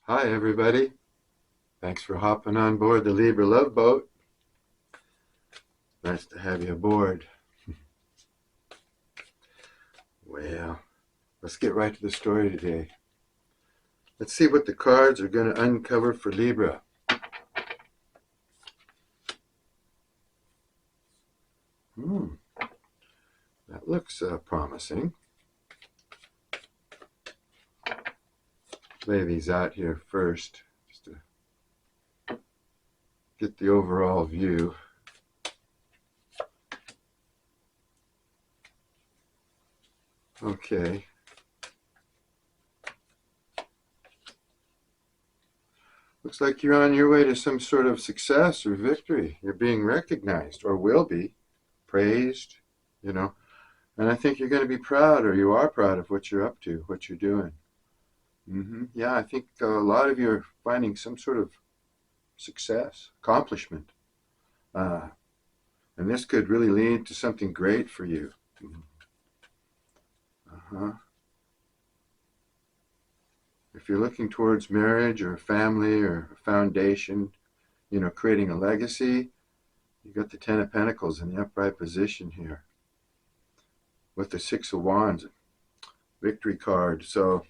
Hi, everybody. Thanks for hopping on board the Libra Love Boat. Nice to have you aboard. Well, let's get right to the story today. Let's see what the cards are going to uncover for Libra. That looks promising. Lay these out here first, just to get the overall view. Okay. Looks like you're on your way to some sort of success or victory. You're being recognized, or will be, praised, you know. And I think you're going to be proud, or you are proud of what you're up to, what you're doing. Yeah, I think a lot of you are finding some sort of success, accomplishment. Uh, and this could really lead to something great for you. Uh-huh. If you're looking towards marriage or a family or a foundation, creating a legacy, you got the Ten of Pentacles in the upright position here with the Six of Wands, victory card. So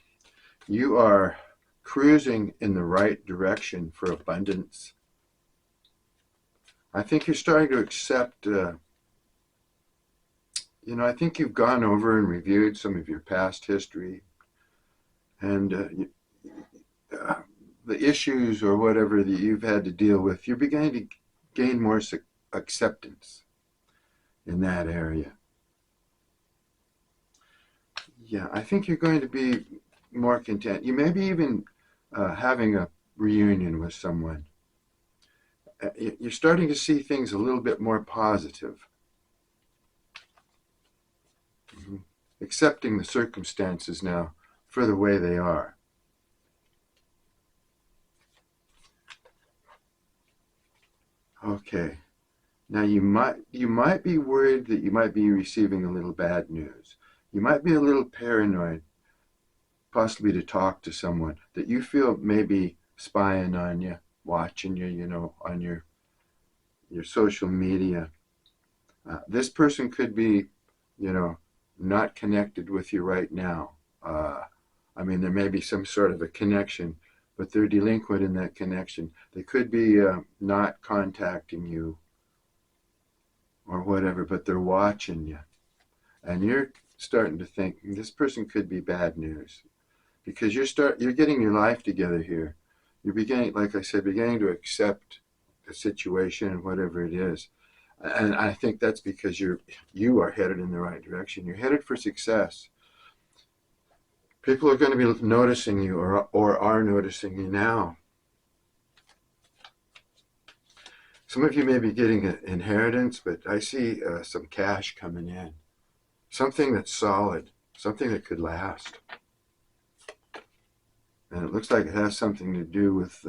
you are cruising in the right direction for abundance. I think you're starting to accept, I think you've gone over and reviewed some of your past history and the issues or whatever that you've had to deal with. You're beginning to gain more acceptance in that area. Yeah, I think you're going to be more content. You may be even having a reunion with someone. You're starting to see things a little bit more positive. Accepting the circumstances now for the way they are. Okay. Now you might be worried that you might be receiving a little bad news. You might be a little paranoid, possibly to talk to someone that you feel may be spying on you, watching you, on your social media. This person could be, not connected with you right now. There may be some sort of a connection, but they're delinquent in that connection. They could be not contacting you or whatever, but they're watching you. And you're starting to think this person could be bad news because you're getting your life together here. You're beginning, like I said, beginning to accept the situation and whatever it is. And I think that's because you are headed in the right direction. You're headed for success. People are going to be noticing you or are noticing you now. Some of you may be getting an inheritance, but I see some cash coming in. Something that's solid, something that could last. And it looks like it has something to do with,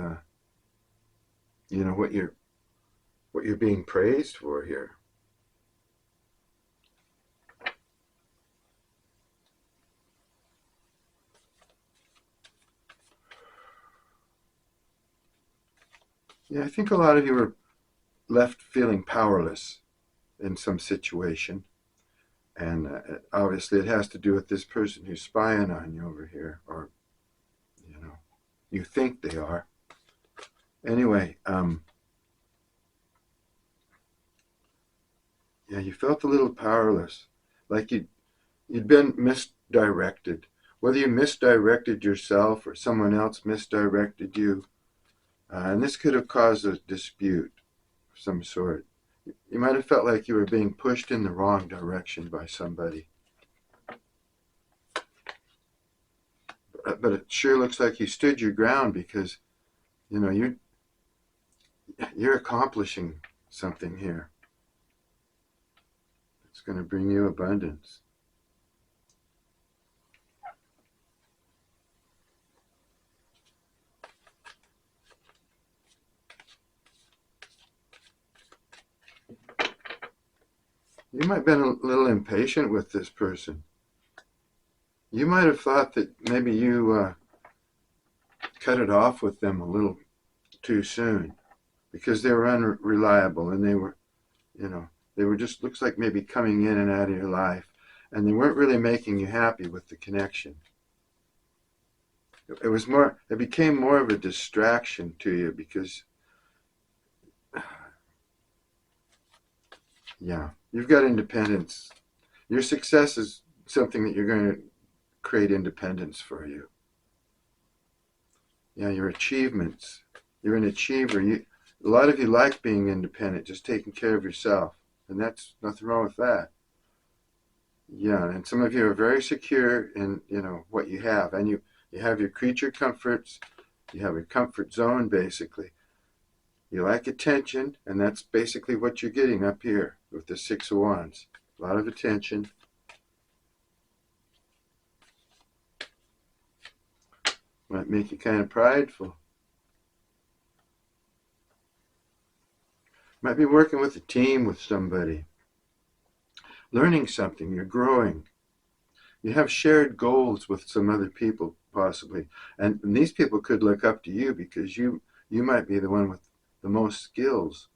what you're being praised for here. Yeah, I think a lot of you are left feeling powerless in some situation. And obviously it has to do with this person who's spying on you over here, or, you think they are. Anyway, yeah, you felt a little powerless, like you'd been misdirected. Whether you misdirected yourself or someone else misdirected you, and this could have caused a dispute of some sort. You might have felt like you were being pushed in the wrong direction by somebody. But it sure looks like you stood your ground because, you're accomplishing something here. It's going to bring you abundance. You might have been a little impatient with this person. You might have thought that maybe you cut it off with them a little too soon because they were unreliable and they were, you know, they were just, looks like maybe coming in and out of your life, and they weren't really making you happy with the connection. It was more, it became more of a distraction to you because, yeah, you've got independence. Your success is something that you're going to create independence for you. Yeah, your achievements. You're an achiever. A lot of you like being independent, just taking care of yourself, and that's nothing wrong with that. Yeah, and some of you are very secure in, what you have, and you have your creature comforts. You have your comfort zone, basically. You like attention, and that's basically what you're getting up here with the Six of Wands. A lot of attention. Might make you kind of prideful. Might be working with a team with somebody. Learning something, you're growing. You have shared goals with some other people, possibly. And these people could look up to you because you might be the one with the most skills.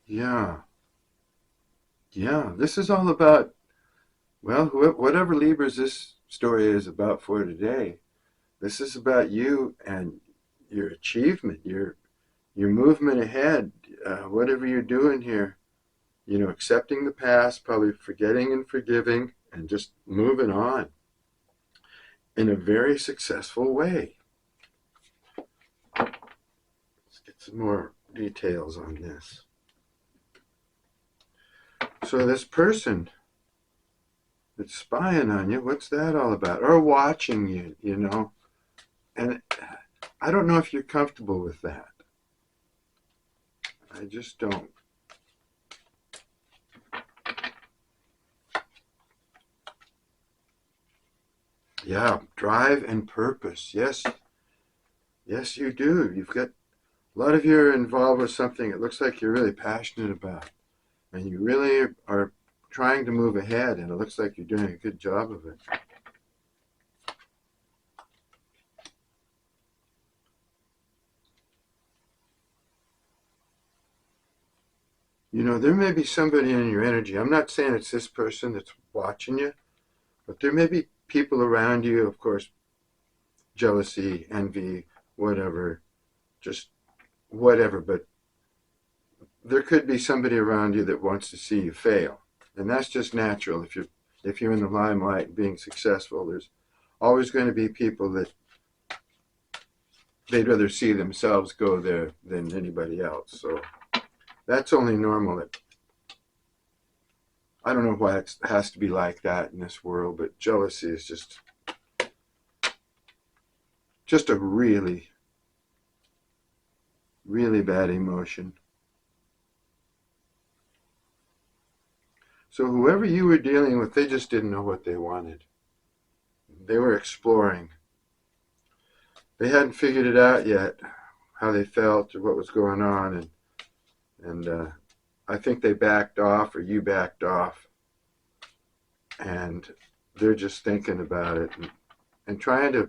Yeah. Yeah. This is all about, well, whatever Libra's this story is about for today, this is about you and your achievement, your movement ahead, whatever you're doing here. Accepting the past, probably forgetting and forgiving, and just moving on in a very successful way. Let's get some more details on this. So this person that's spying on you, what's that all about? Or watching you, And I don't know if you're comfortable with that. I just don't. Yeah, drive and purpose. Yes. Yes, you do. You've got, a lot of you are involved with something it looks like you're really passionate about. And you really are trying to move ahead, and it looks like you're doing a good job of it. There may be somebody in your energy. I'm not saying it's this person that's watching you, but there may be people around you, of course, jealousy, envy, whatever, just whatever, but there could be somebody around you that wants to see you fail. And that's just natural. If you're in the limelight and being successful, there's always going to be people that they'd rather see themselves go there than anybody else. So that's only normal. I don't know why it has to be like that in this world, but jealousy is just a really, really bad emotion. So whoever you were dealing with, they just didn't know what they wanted. They were exploring. They hadn't figured it out yet, how they felt or what was going on, and I think they backed off, or you backed off, and they're just thinking about it and trying to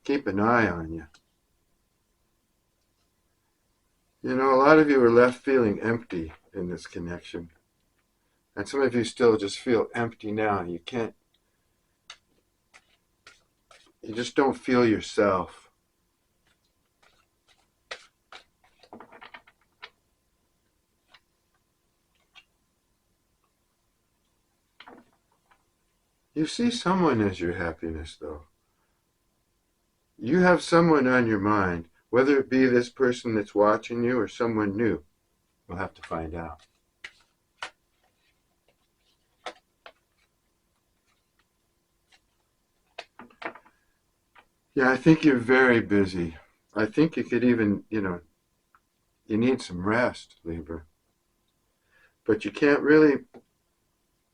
keep an eye on you. A lot of you are left feeling empty in this connection, and some of you still just feel empty now. You just don't feel yourself. You see someone as your happiness, though. You have someone on your mind, whether it be this person that's watching you or someone new. We'll have to find out. Yeah, I think you're very busy. I think you could even, you need some rest, Libra. But you can't really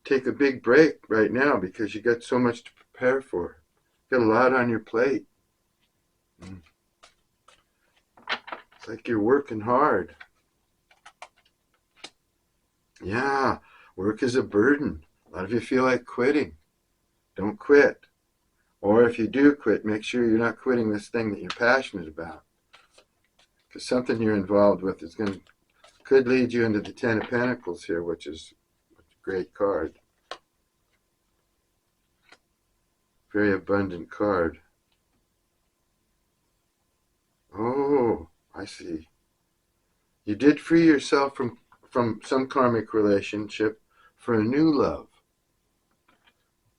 take a big break right now because you got so much to prepare for. You got a lot on your plate. It's like you're working hard. Yeah, work is a burden. A lot of you feel like quitting. Don't quit. Or if you do quit, make sure you're not quitting this thing that you're passionate about. Because something you're involved with could lead you into the Ten of Pentacles here, which is a great card. Very abundant card. Oh, I see. You did free yourself from some karmic relationship for a new love.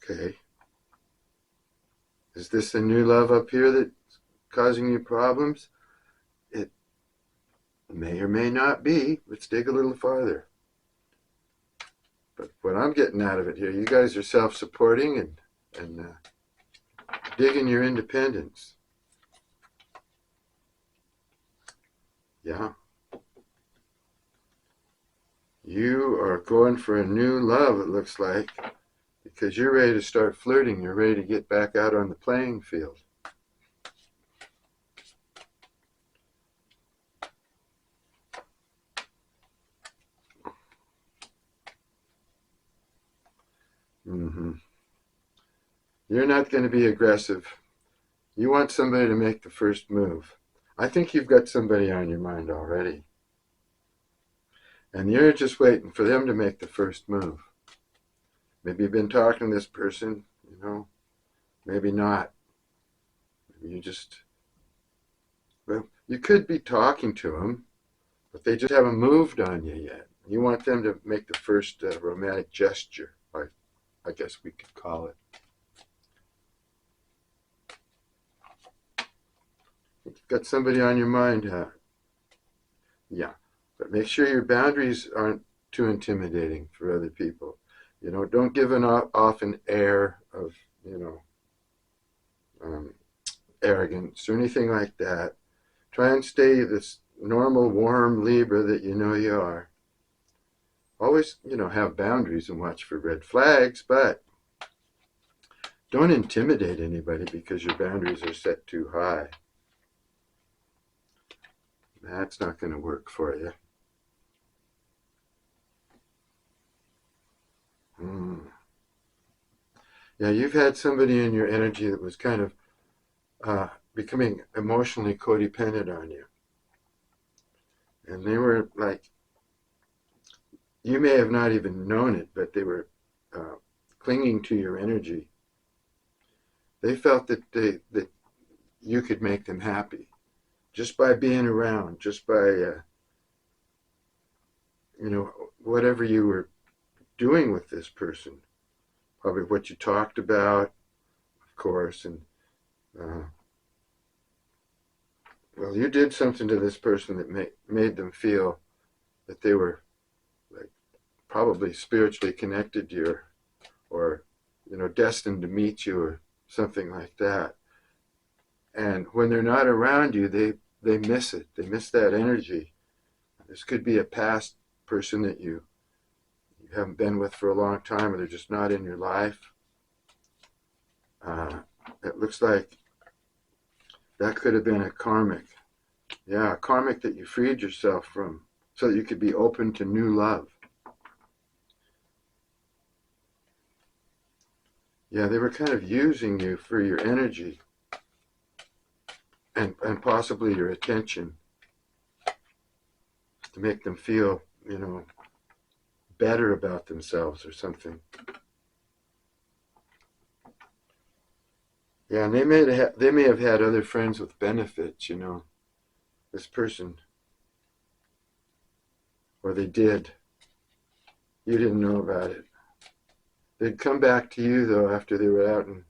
Okay. Is this a new love up here that's causing you problems? It may or may not be. Let's dig a little farther. But what I'm getting out of it here, you guys are self-supporting and digging your independence. Yeah. You are going for a new love, it looks like, because you're ready to start flirting. You're ready to get back out on the playing field. You're not going to be aggressive. You want somebody to make the first move. I think you've got somebody on your mind already. And you're just waiting for them to make the first move. Maybe you've been talking to this person, maybe not. Maybe you could be talking to them, but they just haven't moved on you yet. You want them to make the first romantic gesture, I guess we could call it. You've got somebody on your mind, huh? Yeah, but make sure your boundaries aren't too intimidating for other people. Don't give off an air of, arrogance or anything like that. Try and stay this normal, warm Libra that you know you are. Always, have boundaries and watch for red flags, but don't intimidate anybody because your boundaries are set too high. That's not going to work for you. Yeah, you've had somebody in your energy that was kind of becoming emotionally codependent on you. And they were like, you may have not even known it, but they were clinging to your energy. They felt that you could make them happy just by being around, just by, whatever you were doing with this person. Probably what you talked about, of course, and well, you did something to this person that made them feel that they were like probably spiritually connected to you, or destined to meet you, or something like that. And when they're not around you, they miss it. They miss that energy. This could be a past person that you haven't been with for a long time, or they're just not in your life. It looks like that could have been a karmic. Yeah, a karmic that you freed yourself from so that you could be open to new love. Yeah, they were kind of using you for your energy and possibly your attention to make them feel, better about themselves or something. Yeah, and they may have had other friends with benefits, this person, or they did. You didn't know about it. They'd come back to you though after they were out and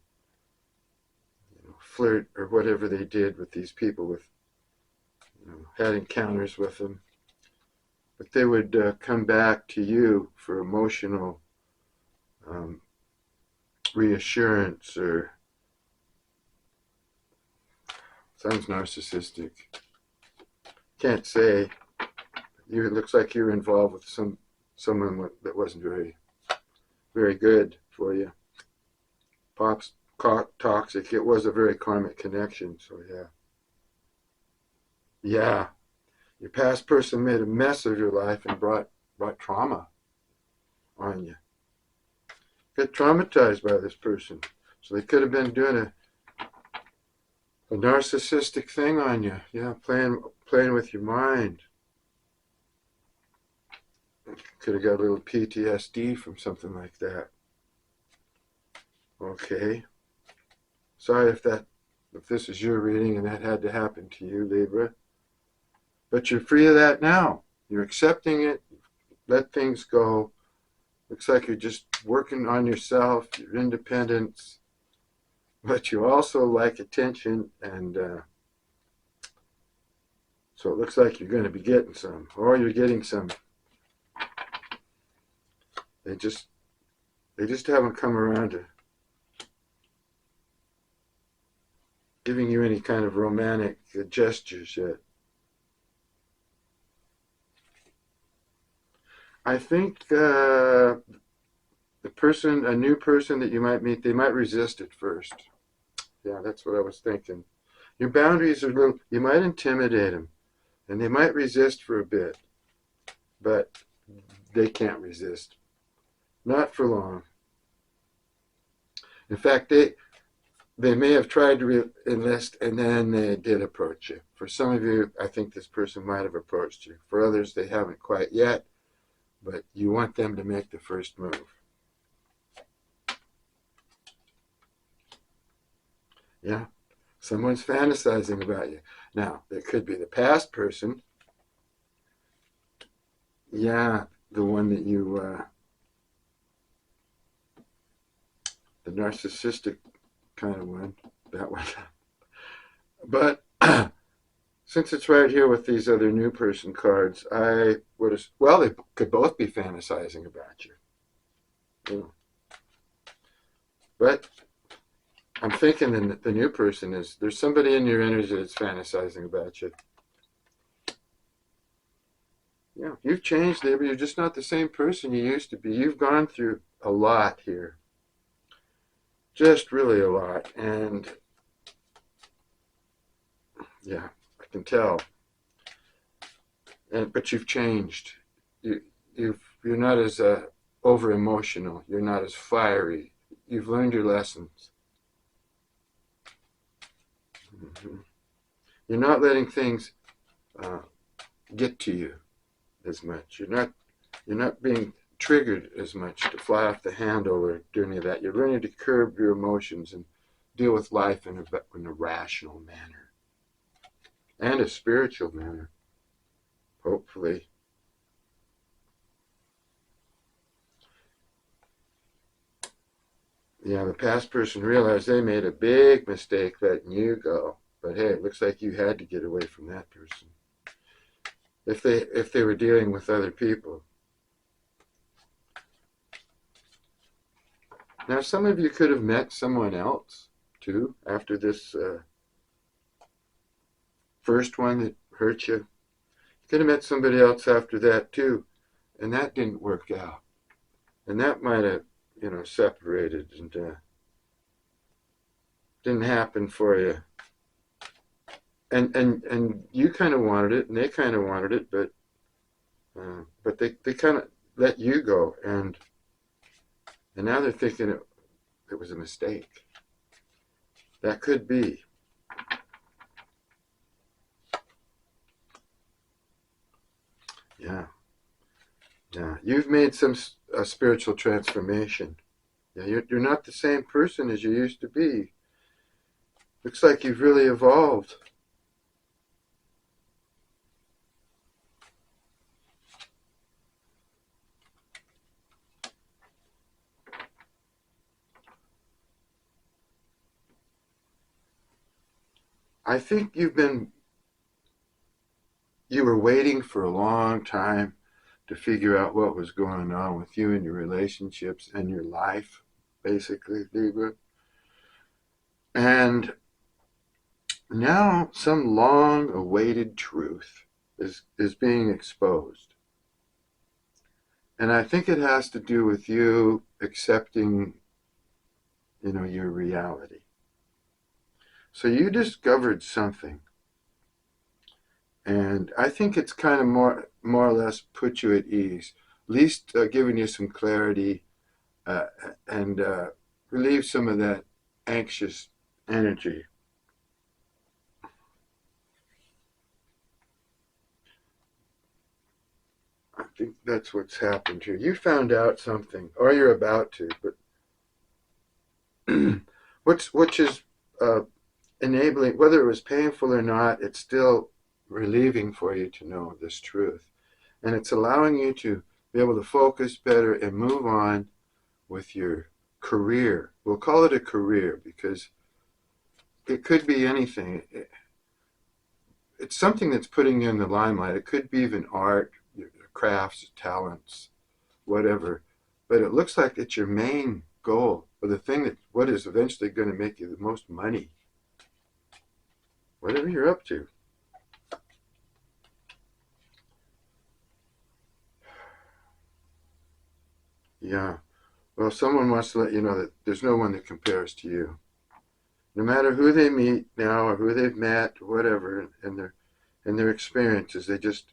flirt or whatever they did with these people, with had encounters with them. But they would come back to you for emotional reassurance, or sounds narcissistic. Can't say. It looks like you're involved with someone that wasn't very good for you. Toxic. It was a very karmic connection. So yeah. Your past person made a mess of your life and brought trauma on you. Get traumatized by this person. So they could have been doing a narcissistic thing on you. Yeah, playing with your mind. Could have got a little PTSD from something like that. Okay. Sorry if this is your reading and that had to happen to you, Libra. But you're free of that now. You're accepting it. Let things go. Looks like you're just working on yourself, your independence, but you also like attention, and so it looks like you're going to be getting some, or you're getting some. They just haven't come around to giving you any kind of romantic gestures yet. I think a new person that you might meet, they might resist at first. Yeah, that's what I was thinking. Your boundaries are little, you might intimidate them, and they might resist for a bit, but they can't resist. Not for long. In fact, they may have tried to enlist and then they did approach you. For some of you, I think this person might have approached you. For others, they haven't quite yet, but you want them to make the first move. Yeah, someone's fantasizing about you. Now, it could be the past person. Yeah, the one that the narcissistic kind of one, that one. But since it's right here with these other new person cards, I would have, well, they could both be fantasizing about you. You know. But I'm thinking the new person is, there's somebody in your energy that's fantasizing about you. Yeah, you've changed, Libra. You're just not the same person you used to be. You've gone through a lot here. Just really a lot. And yeah, I can tell. But you've changed. You're not as over emotional. You're not as fiery. You've learned your lessons. Mm-hmm. You're not letting things get to you as much. You're not being triggered as much to fly off the handle or do any of that. You're learning to curb your emotions and deal with life in a rational manner and a spiritual manner, hopefully. Yeah, the past person realized they made a big mistake letting you go. But hey, it looks like you had to get away from that person. If they were dealing with other people. Now, some of you could have met someone else too after this first one that hurt you. You could have met somebody else after that too, and that didn't work out. And that might have, separated and didn't happen for you. And you kind of wanted it, and they kind of wanted it, but they kind of let you go, and now they're thinking it was a mistake. That could be. Yeah. Yeah. You've made some spiritual transformation. Yeah, you're not the same person as you used to be. Looks like you've really evolved. I think you were waiting for a long time to figure out what was going on with you and your relationships and your life, basically, Libra. And now some long awaited truth is being exposed. And I think it has to do with you accepting, your reality. So you discovered something. And I think it's kind of more or less put you at ease, at least giving you some clarity and relieve some of that anxious energy. think that's what's happened here. You found out something, or you're about to, but which is enabling, whether it was painful or not, it's still relieving for you to know this truth. And it's allowing you to be able to focus better and move on with your career. We'll call it a career because it could be anything. It's something that's putting you in the limelight. It could be even art, your crafts, talents, whatever. But it looks like it's your main goal, or the thing that what is eventually going to make you the most money. Whatever you're up to. Yeah. Well, someone wants to let you know that there's no one that compares to you. No matter who they meet now or who they've met or whatever in their experiences, they just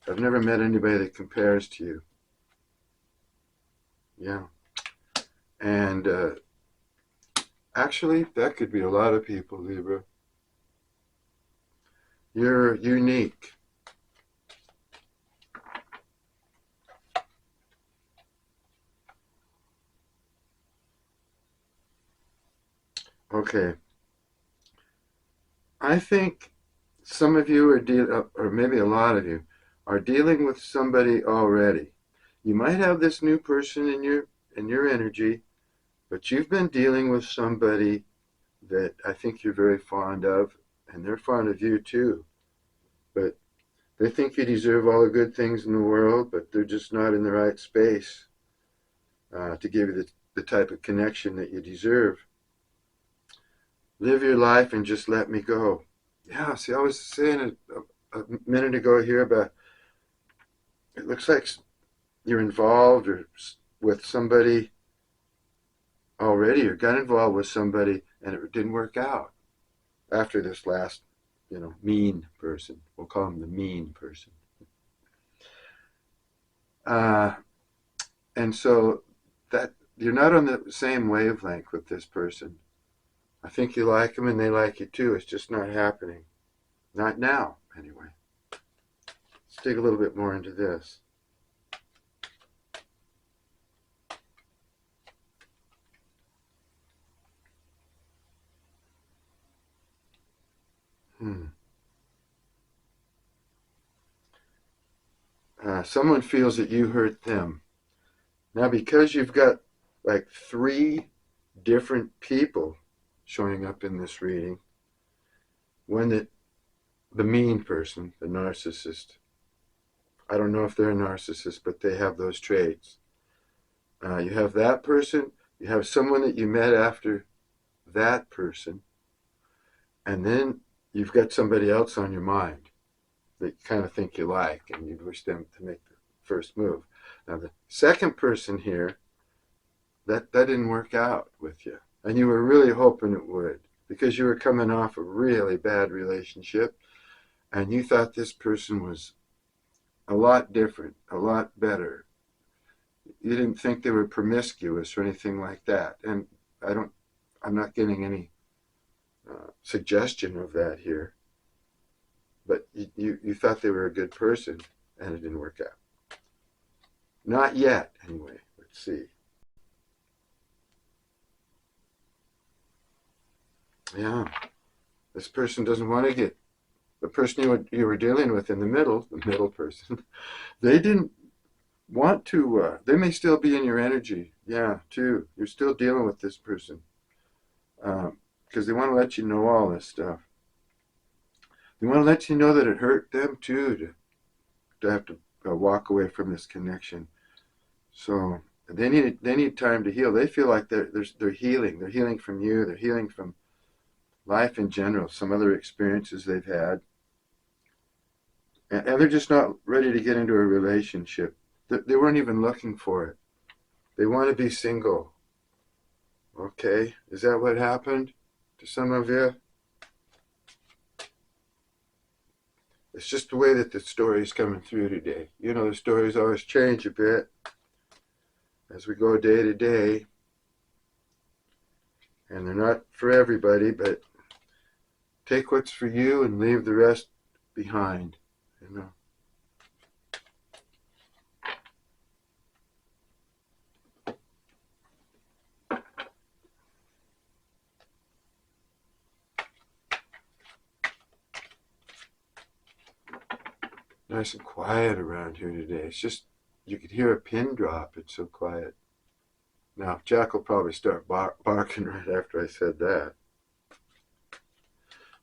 have never met anybody that compares to you. Yeah. And actually, that could be a lot of people, Libra. You're unique. Okay. I think some of you are or maybe a lot of you, are dealing with somebody already. You might have this new person in your energy, but you've been dealing with somebody that I think you're very fond of, and they're fond of you too. But they think you deserve all the good things in the world, but they're just not in the right space to give you the type of connection that you deserve. Live your life and just let me go. Yeah, see, I was saying a minute ago here about it looks like you're involved or with somebody already, or got involved with somebody and it didn't work out after this last, mean person. We'll call him the mean person. Uh, and so that you're not on the same wavelength with this person. I think you like them and they like you too. It's just not happening. Not now, anyway. Let's dig a little bit more into this. Someone feels that you hurt them. Now, because you've got like 3 different people showing up in this reading, one that the mean person, the narcissist, I don't know if they're a narcissist, but they have those traits. You have that person, you have someone that you met after that person, and then you've got somebody else on your mind that you kind of think you like, and you'd wish them to make the first move. Now, the second person here, that didn't work out with you, and you were really hoping it would, because you were coming off a really bad relationship, and you thought this person was a lot different, a lot better. You didn't think they were promiscuous or anything like that, and I'm not getting any suggestion of that here. But you thought they were a good person, and it didn't work out. Not yet, anyway. Let's see. Yeah, this person doesn't want to get the person you were dealing with in the middle person. They didn't want to. They may still be in your energy. Yeah, too. You're still dealing with this person because they want to let you know all this stuff. They want to let you know that it hurt them too to have to walk away from this connection. So they need time to heal. They feel like they're healing. They're healing from you. They're healing from life in general. Some other experiences they've had, and they're just not ready to get into a relationship. They weren't even looking for it. They want to be single. Okay, is that what happened to some of you? It's just the way that the story's coming through today. The stories always change a bit as we go day to day. And they're not for everybody, but take what's for you and leave the rest behind. Nice and quiet around here today. It's just, you could hear a pin drop. It's so quiet. Now, Jack will probably start barking right after I said that.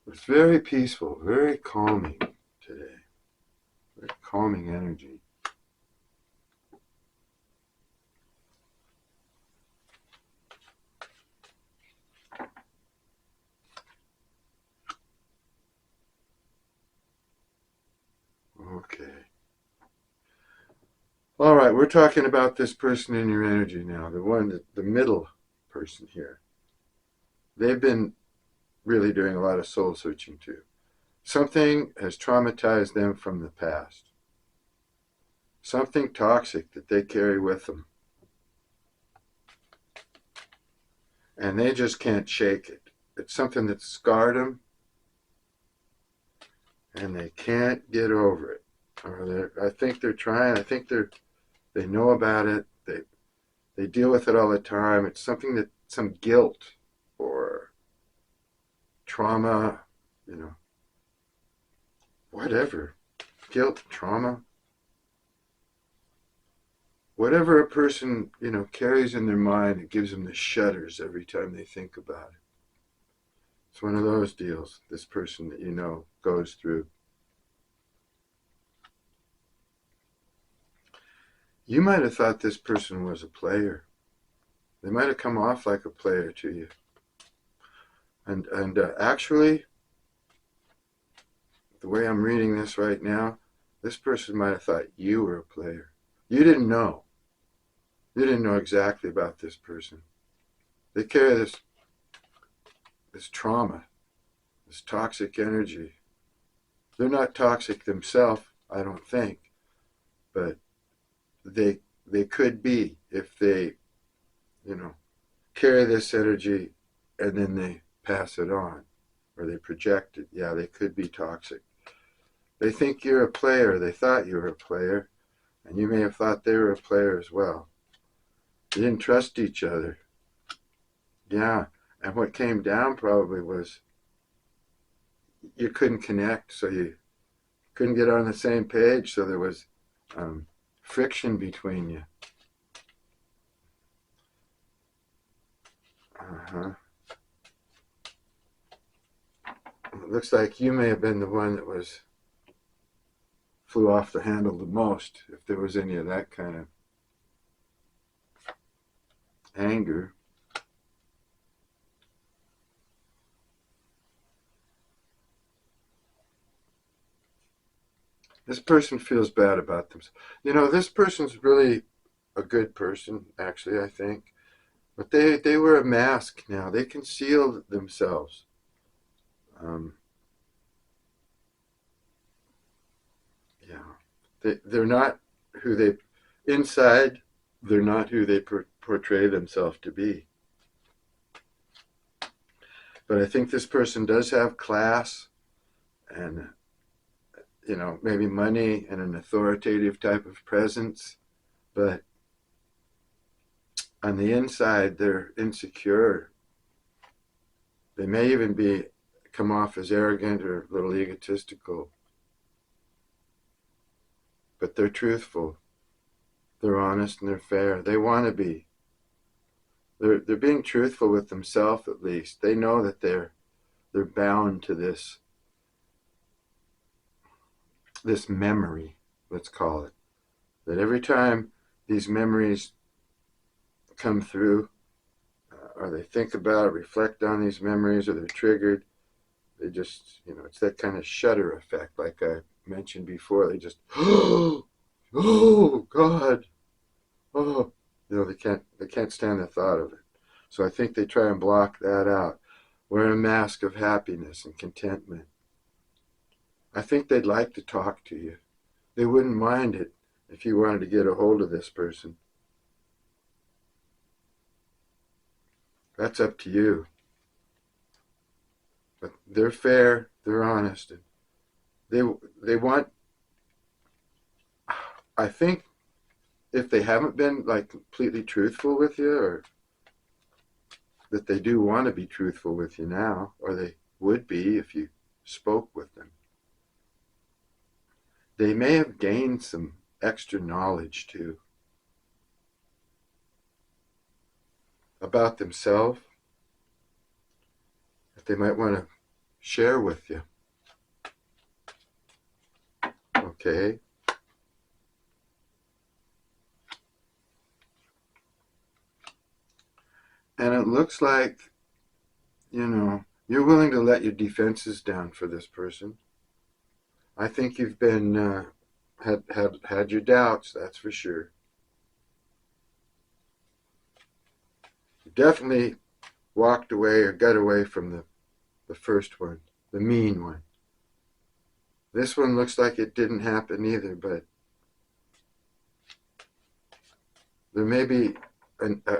It's very peaceful, very calming today. Very calming energy. Okay. All right, we're talking about this person in your energy now, the middle person here. They've been really doing a lot of soul searching too. Something has traumatized them from the past. Something toxic that they carry with them. And they just can't shake it. It's something that scarred them, and they can't get over it. Or I think they're trying. I think they know about it. They deal with it all the time. It's something that some guilt or trauma, whatever, guilt, trauma, whatever a person carries in their mind, it gives them the shudders every time they think about it. It's one of those deals this person that goes through. You might have thought this person was a player. They might have come off like a player to you. And actually, the way I'm reading this right now, this person might have thought you were a player. You didn't know. You didn't know exactly about this person. They carry this trauma, this toxic energy. They're not toxic themselves, I don't think, but they could be if they, carry this energy and then they pass it on or they project it. Yeah, they could be toxic. They think you're a player. They thought you were a player, and you may have thought they were a player as well. You didn't trust each other. Yeah, and what came down probably was you couldn't connect, so you couldn't get on the same page, so there was friction between you. It looks like you may have been the one that flew off the handle the most, if there was any of that kind of anger. This person feels bad about themselves. This person's really a good person, actually, I think. But they wear a mask now. They conceal themselves. Yeah. They're not who they, inside, they're not who they portray themselves to be. But I think this person does have class and, maybe money and an authoritative type of presence. But on the inside, they're insecure. They may even come off as arrogant or a little egotistical. But they're truthful. They're honest and they're fair. They want to be. They're being truthful with themselves, at least. They know that they're bound to this memory, let's call it. That every time these memories come through, or they think about, reflect on these memories, or they're triggered, they just, it's that kind of shudder effect, like I mentioned before. They just, oh God, oh, they can't stand the thought of it. So I think they try and block that out, wear a mask of happiness and contentment. I think they'd like to talk to you. They wouldn't mind it if you wanted to get a hold of this person. That's up to you. But they're fair, they're honest, and they want, I think, if they haven't been like completely truthful with you, or that they do want to be truthful with you now, or they would be if you spoke with them. They may have gained some extra knowledge too about themselves that they might want to share with you. Okay? And it looks like, you're willing to let your defenses down for this person. I think you've been had your doubts, that's for sure. You definitely walked away or got away from the first one, the mean one. This one looks like it didn't happen either, but there may be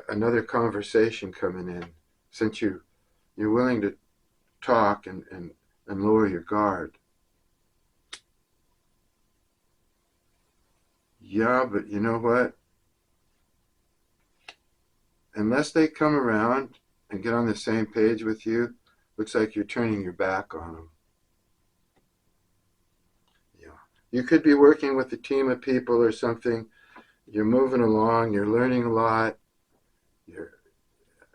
another conversation coming in since you're willing to talk and lower your guard. Yeah, but you know what? Unless they come around and get on the same page with you, looks like you're turning your back on them. Yeah. You could be working with a team of people or something. You're moving along, you're learning a lot,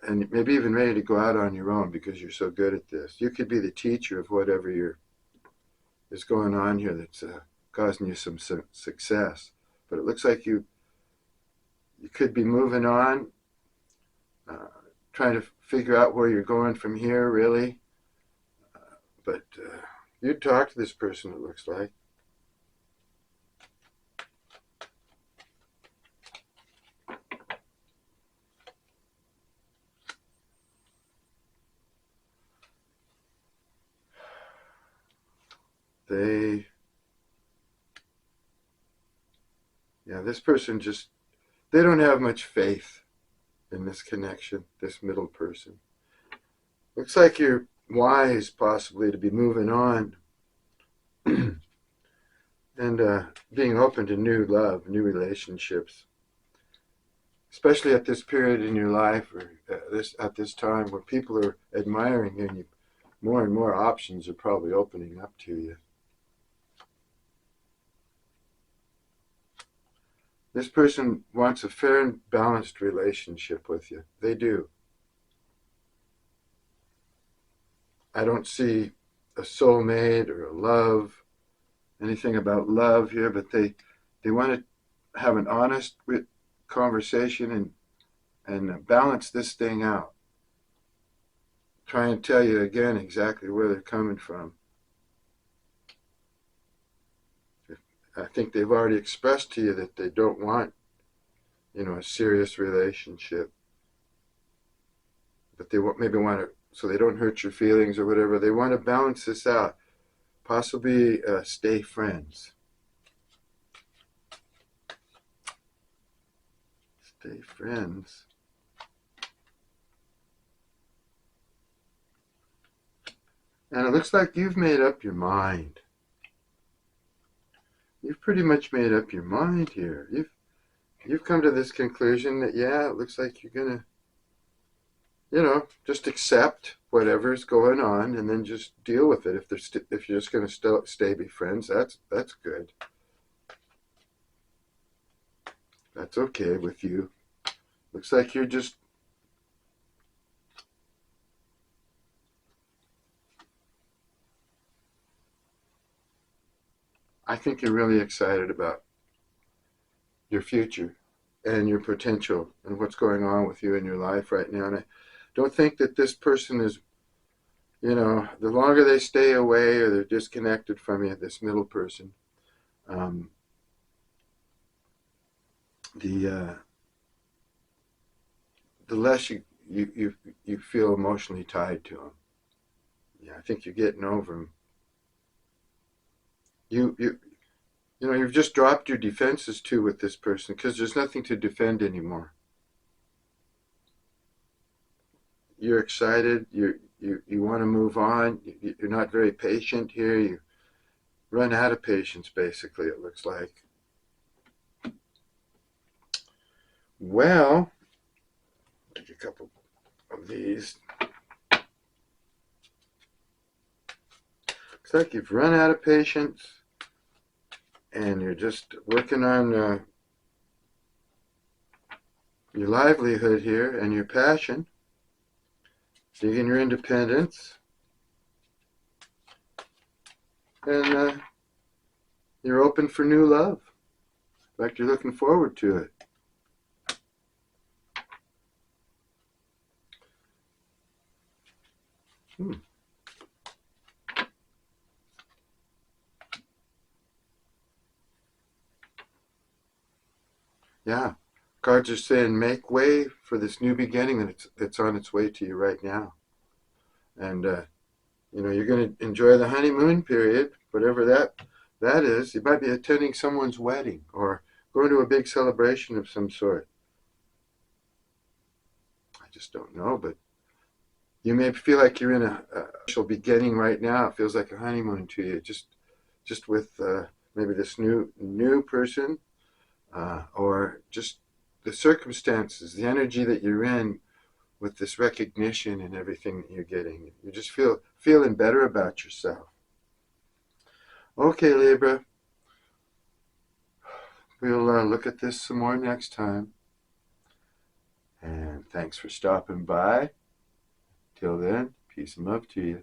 and maybe even ready to go out on your own because you're so good at this. You could be the teacher of whatever is going on here that's causing you some success. But it looks like you could be moving on, trying to figure out where you're going from here, really. But you'd talk to this person, it looks like. This person they don't have much faith in this connection, this middle person. Looks like you're wise, possibly, to be moving on and being open to new love, new relationships, especially at this period in your life or at this time where people are admiring you and more and more options are probably opening up to you. This person wants a fair and balanced relationship with you. They do. I don't see a soulmate or a love, anything about love here, but they want to have an honest conversation and balance this thing out. Try and tell you again exactly where they're coming from. I think they've already expressed to you that they don't want, a serious relationship. But they maybe want to, so they don't hurt your feelings or whatever. They want to balance this out. Possibly stay friends. Stay friends. And it looks like you've made up your mind. You've pretty much made up your mind here. You've come to this conclusion that, it looks like you're going to, just accept whatever's going on and then just deal with it. If you're just going to stay be friends, that's good. That's okay with you. Looks like you're just I think you're really excited about your future and your potential and what's going on with you in your life right now. And I don't think that this person is, the longer they stay away or they're disconnected from you, this middle person, the less you feel emotionally tied to them. Yeah, I think you're getting over them. You've just dropped your defenses too with this person because there's nothing to defend anymore. You're excited. You want to move on. You're not very patient here. You run out of patience, basically, it looks like. Well, take a couple of these. Looks like you've run out of patience. and you're just working on your livelihood here and your passion, digging your independence, and you're open for new love. In fact, you're looking forward to it. Hmm. Yeah. Cards are saying make way for this new beginning that's on its way to you right now. And you're going to enjoy the honeymoon period, whatever that is. You might be attending someone's wedding or going to a big celebration of some sort. I just don't know, but you may feel like you're in a special beginning right now. It feels like a honeymoon to you, just with maybe this new person, or just the circumstances, the energy that you're in with this recognition and everything that you're getting. You just feeling better about yourself. Okay, Libra, we'll look at this some more next time. And thanks for stopping by. Till then, peace and love to you.